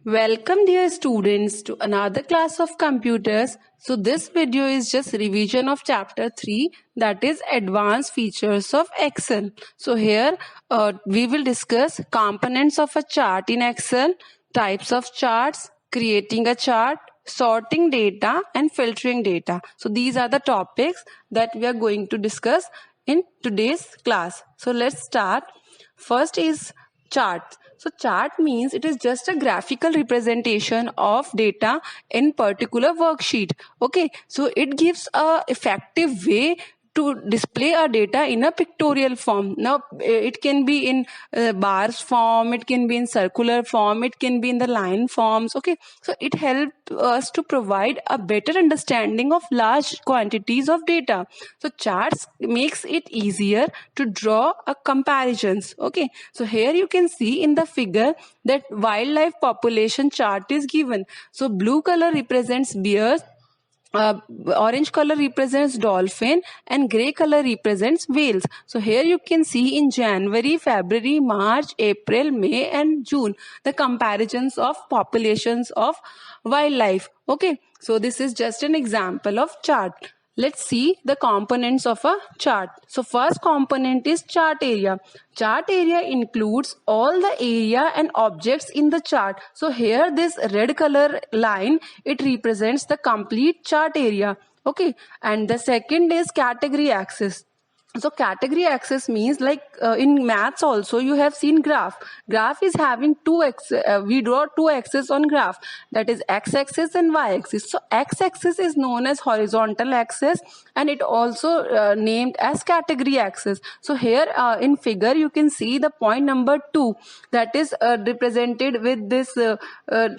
Welcome dear students to another class of computers. So this video is just revision of chapter 3, that is advanced features of Excel. So here we will discuss components of a chart in Excel, types of charts, creating a chart, sorting data and filtering data. So these are the topics that we are going to discuss in today's class. So let's start. First is chart. So chart means it is just a graphical representation of data in particular worksheet. Okay, so it gives a effective way to display our data in a pictorial form. Now it can be in bars form, it can be in circular form, it can be in the line forms. Okay, so it helps us to provide a better understanding of large quantities of data. So charts makes it easier to draw a comparisons. Okay, so here you can see in the figure that wildlife population chart is given. So blue color represents bears, orange color represents dolphin and gray color represents whales. So here you can see in January, February, March, April, May and June the comparisons of populations of wildlife. Okay, so this is just an example of chart. Let's see the components of a chart. So first component is chart area. Chart area includes all the area and objects in the chart. So here this red color line, it represents the complete chart area. Okay, and the second is category axis. So category axis means like in maths also you have seen graph. Graph is having we draw two axes on graph, that is x-axis and y-axis. So x-axis is known as horizontal axis and it also named as category axis. So here in figure you can see the point number 2, that is represented with this 2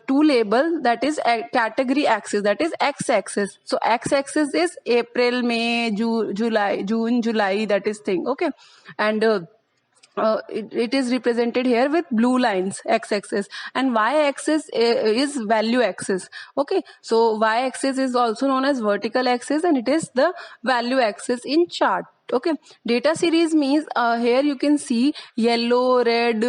label, that is category axis, that is x-axis. So x-axis is April, May, June, July, that is thing. Okay, and it is represented here with blue lines, x-axis, and y-axis is value axis. Okay, so y-axis is also known as vertical axis and it is the value axis in chart. Okay, data series means here you can see yellow, red,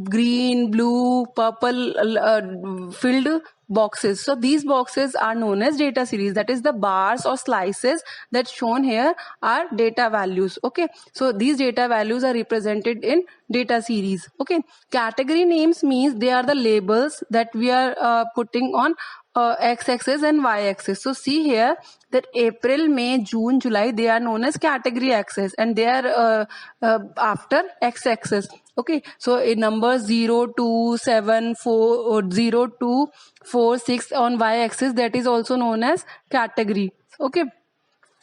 green, blue, purple filled boxes. So these boxes are known as data series, that is the bars or slices that shown here are data values. Okay, so these data values are represented in data series. Okay, category names means they are the labels that we are putting on x-axis and y-axis. So see here that April, May, June, July, they are known as category axis and they are after x-axis. Okay, so in numbers 0, 2, 7, 4, 0, 2, 4, 6 on y-axis, that is also known as category. Okay,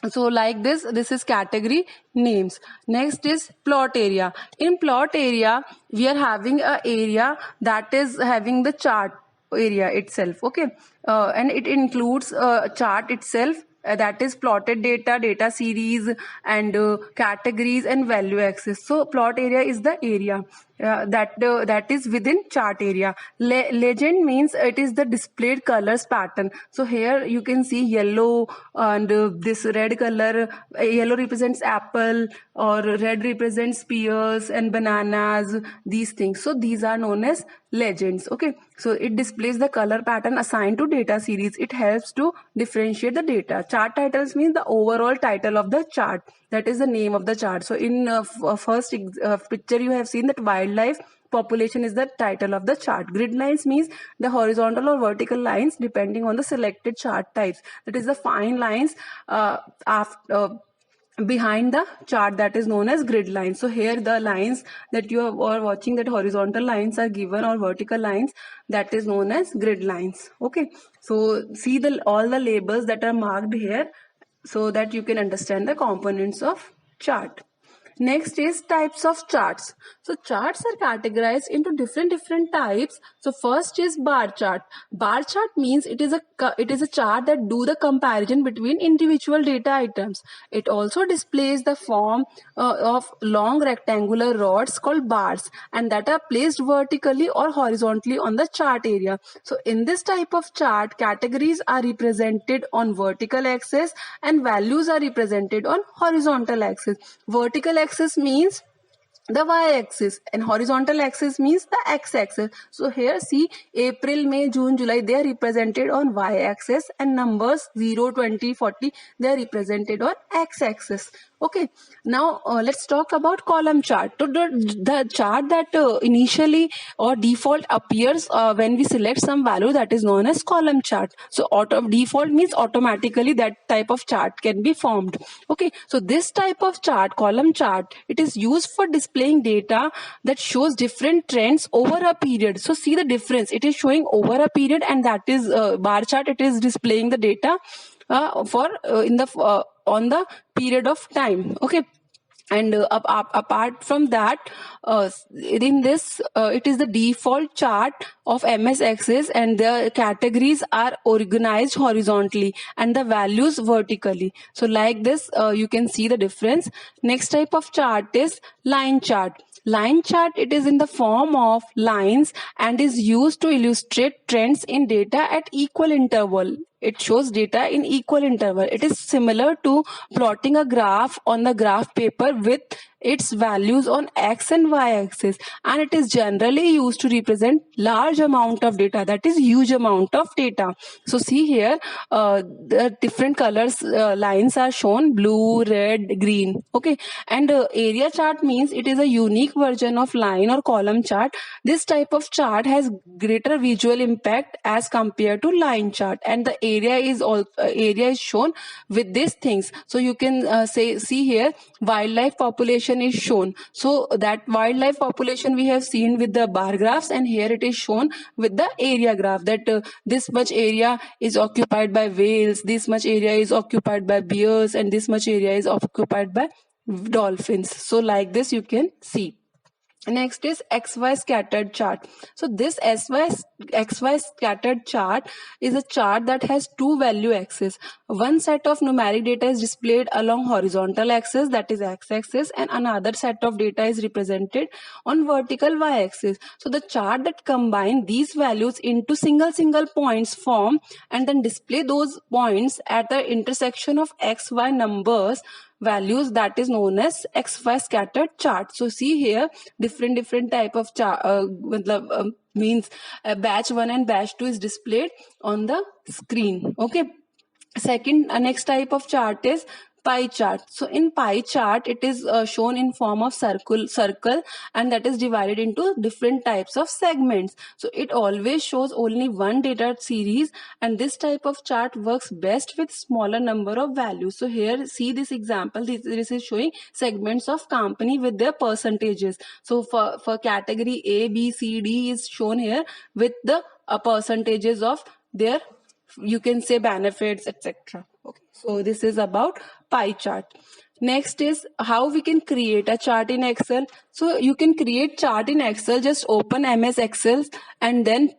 so like this is category names. Next is plot area. In plot area we are having a area that is having the chart area itself. Okay, and it includes chart itself, that is plotted data, data series and categories and value axis. So plot area is the area that is within chart area. Legend means it is the displayed colors pattern. So here you can see yellow and this red color. Yellow represents apple or red represents pears and bananas, these things. So these are known as legends. Okay, so it displays the color pattern assigned to data series. It helps to differentiate the data. Chart titles means the overall title of the chart, that is the name of the chart. So in first picture you have seen that wildlife population is the title of the chart. Grid lines means the horizontal or vertical lines depending on the selected chart types, that is the fine lines behind the chart, that is known as grid lines. So here the lines that you are watching, that horizontal lines are given or vertical lines, that is known as grid lines. Okay, so see all the labels that are marked here so that you can understand the components of chart. Next is types of charts. So charts are categorized into different types. So first is bar chart. Bar chart means it is a chart that do the comparison between individual data items. It also displays the form of long rectangular rods called bars and that are placed vertically or horizontally on the chart area. So in this type of chart, categories are represented on vertical axis and values are represented on horizontal axis. Vertical axis means the y-axis, and horizontal axis means the x-axis. So here see, April, May, June, July, they are represented on y-axis, and numbers 0, 20, 40, they are represented on x-axis. Okay, now let's talk about column chart. So the chart that initially or default appears when we select some value, that is known as column chart. So default means automatically that type of chart can be formed. Okay, so this type of chart, column chart, it is used for displaying data that shows different trends over a period. So see the difference, it is showing over a period, and that is bar chart, it is displaying the data for in the on the period of time. Okay, and apart from that, in this it is the default chart of MS Access, and the categories are organized horizontally and the values vertically. So like this, you can see the difference. Next type of chart is line chart. Line chart, it is in the form of lines and is used to illustrate trends in data at equal interval. It shows data in equal interval. It is similar to plotting a graph on the graph paper with its values on x and y axis, and it is generally used to represent large amount of data, that is huge amount of data. So see here, the different colors lines are shown: blue, red, green. Okay, and area chart means it is a unique version of line or column chart. This type of chart has greater visual impact as compared to line chart, and the area is shown with these things. So you can see here, wildlife population is shown. So that wildlife population we have seen with the bar graphs, and here it is shown with the area graph, that this much area is occupied by whales, this much area is occupied by bears, and this much area is occupied by dolphins. So like this you can see. Next is XY scattered chart. So this XY scattered chart is a chart that has two value axes. One set of numeric data is displayed along horizontal axis, that is x-axis, and another set of data is represented on vertical y-axis. So the chart that combine these values into single points form and then display those points at the intersection of XY numbers values, that is known as XY scattered chart. So see here, different type of chart means batch 1 and batch 2 is displayed on the screen. Okay, second next type of chart is pie chart. So in pie chart, it is shown in form of circle, and that is divided into different types of segments. So it always shows only one data series, and this type of chart works best with smaller number of values. So here see this example, this is showing segments of company with their percentages. So for category A, B, C, D is shown here with the percentages of their, you can say, benefits, etc. Okay, so this is about pie chart. Next is how we can create a chart in Excel. So you can create chart in Excel, just open MS Excel, and then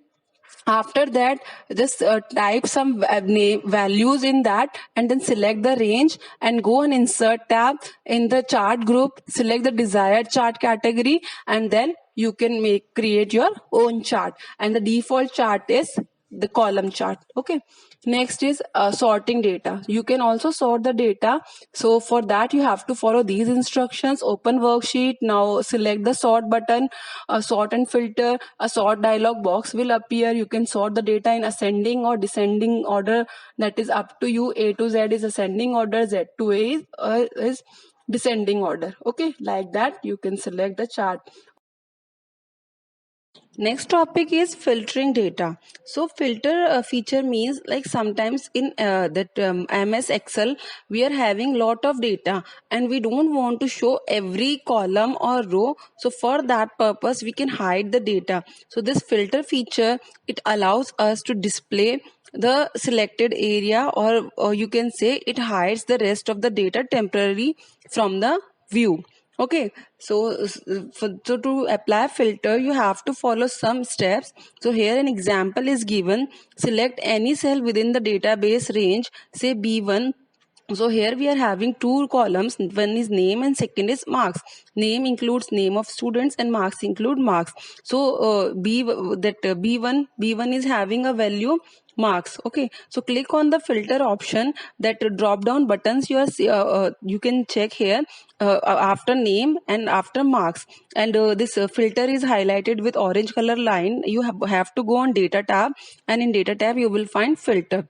after that just type some values in that, and then select the range and go and insert tab in the chart group, select the desired chart category, and then you can create your own chart, and the default chart is the column chart. Okay, next is sorting data. You can also sort the data. So for that you have to follow these instructions. Open worksheet, now select the sort button, sort and filter. A sort dialog box will appear. You can sort the data in ascending or descending order, that is up to you. A to Z is ascending order, Z to A is descending order. Okay, like that you can select the chart. Next topic is filtering data. So filter feature means, like sometimes in that MS Excel we are having lot of data and we don't want to show every column or row. So for that purpose we can hide the data. So this filter feature, it allows us to display the selected area, or you can say it hides the rest of the data temporarily from the view. Okay, so to apply filter you have to follow some steps. So here an example is given. Select any cell within the database range, say B1, So here we are having two columns. One is name and second is marks. Name includes name of students and marks include marks. So B1 is having a value marks. Okay, so click on the filter option, that drop down buttons you can check here after name and after marks, and this filter is highlighted with orange color line. You have to go on data tab, and in data tab you will find filter.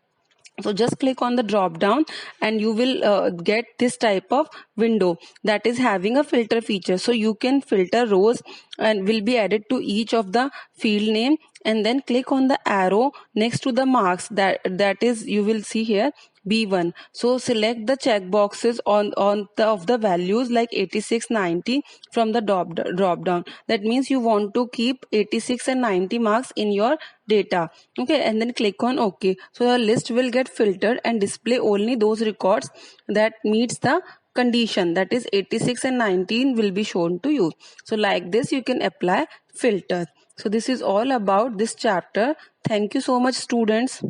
So just click on the drop down and you will get this type of window that is having a filter feature. So you can filter rows and will be added to each of the field name, and then click on the arrow next to the marks, that is you will see here B1. So select the check boxes on the of the values like 86, 90 from the drop down. That means you want to keep 86 and 90 marks in your data. Okay, and then click on OK. So the list will get filtered and display only those records that meets the condition, that is 86 and 19 will be shown to you. So like this you can apply filter. So this is all about this chapter. Thank you so much, students.